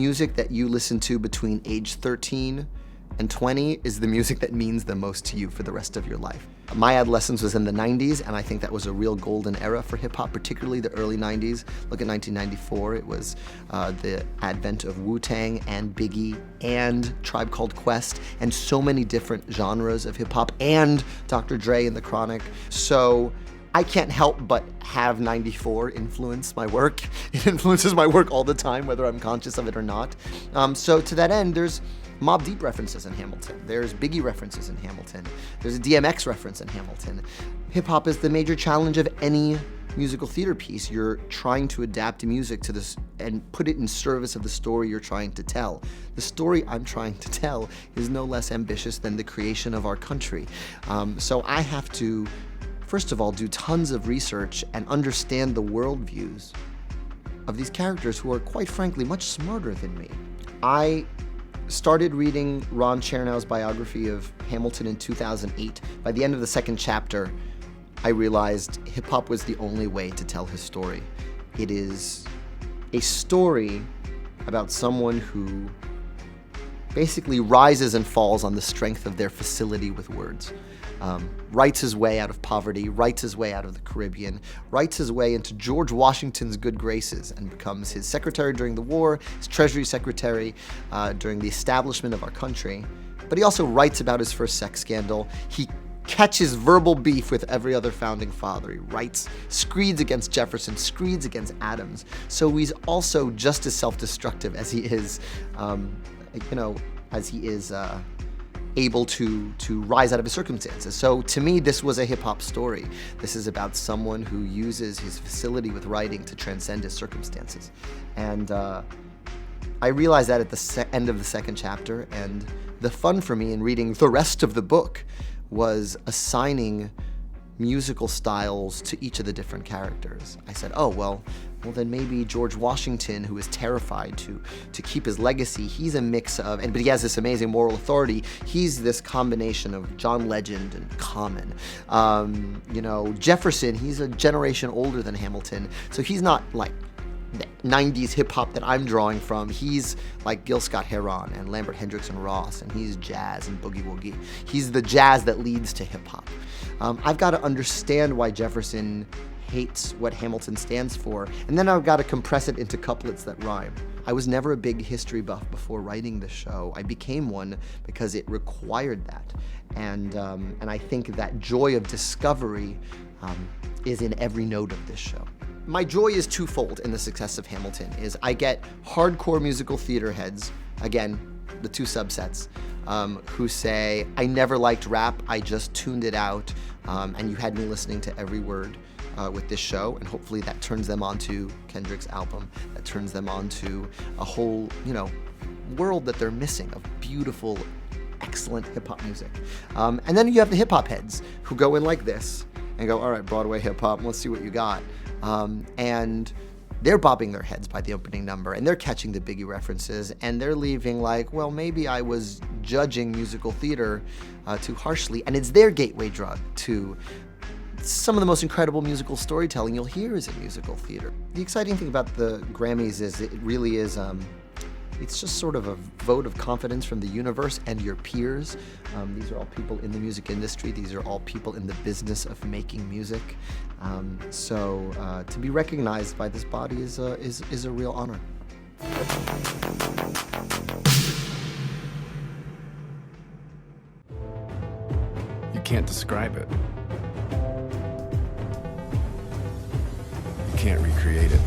music that you listen to between age 13 and 20 is the music that means the most to you for the rest of your life. My adolescence was in the 90s, and I think that was a real golden era for hip-hop, particularly the early 90s. Look at 1994, it was the advent of Wu-Tang and Biggie and Tribe Called Quest and so many different genres of hip-hop and Dr. Dre and The Chronic. So I can't help but have 94 influence my work. It influences my work all the time, whether I'm conscious of it or not. So to that end, there's Mobb Deep references in Hamilton. There's Biggie references in Hamilton. There's a DMX reference in Hamilton. Hip-hop is the major challenge of any musical theater piece. You're trying to adapt music to this and put it in service of the story you're trying to tell. The story I'm trying to tell is no less ambitious than the creation of our country. So I have to, first of all, do tons of research and understand the worldviews of these characters who are, quite frankly, much smarter than me. I started reading Ron Chernow's biography of Hamilton in 2008. By the end of the second chapter, I realized hip-hop was the only way to tell his story. It is a story about someone who basically rises and falls on the strength of their facility with words. Writes his way out of poverty, writes his way out of the Caribbean, writes his way into George Washington's good graces and becomes his secretary during the war, his treasury secretary during the establishment of our country. But he also writes about his first sex scandal. He catches verbal beef with every other founding father. He writes screeds against Jefferson, screeds against Adams. So he's also just as self-destructive as he is, able to rise out of his circumstances. So to me, this was a hip-hop story. This is about someone who uses his facility with writing to transcend his circumstances. And I realized that at the end of the second chapter, and the fun for me in reading the rest of the book was assigning musical styles to each of the different characters. I said, oh, well then maybe George Washington, who is terrified to keep his legacy, he's a mix of, but he has this amazing moral authority, he's this combination of John Legend and Common. Jefferson, he's a generation older than Hamilton, so he's not like the 90s hip-hop that I'm drawing from. He's like Gil Scott-Heron and Lambert Hendricks and Ross, and he's jazz and boogie-woogie. He's the jazz that leads to hip-hop. I've got to understand why Jefferson hates what Hamilton stands for, and then I've got to compress it into couplets that rhyme. I was never a big history buff before writing the show. I became one because it required that, and I think that joy of discovery is in every note of this show. My joy is twofold in the success of Hamilton. Is I get hardcore musical theater heads, again, the two subsets, who say, I never liked rap, I just tuned it out, and you had me listening to every word with this show, and hopefully that turns them onto Kendrick's album, that turns them onto a whole, world that they're missing of beautiful, excellent hip-hop music. And then you have the hip-hop heads who go in like this and go, all right, Broadway hip-hop, let's see what you got. And they're bobbing their heads by the opening number, and they're catching the Biggie references, and they're leaving like, well, maybe I was judging musical theater too harshly, and it's their gateway drug to some of the most incredible musical storytelling you'll hear is in musical theater. The exciting thing about the Grammys is it really is, it's just sort of a vote of confidence from the universe and your peers. These are all people in the music industry. These are all people in the business of making music. So to be recognized by this body is a real honor. You can't describe it. You can't recreate it.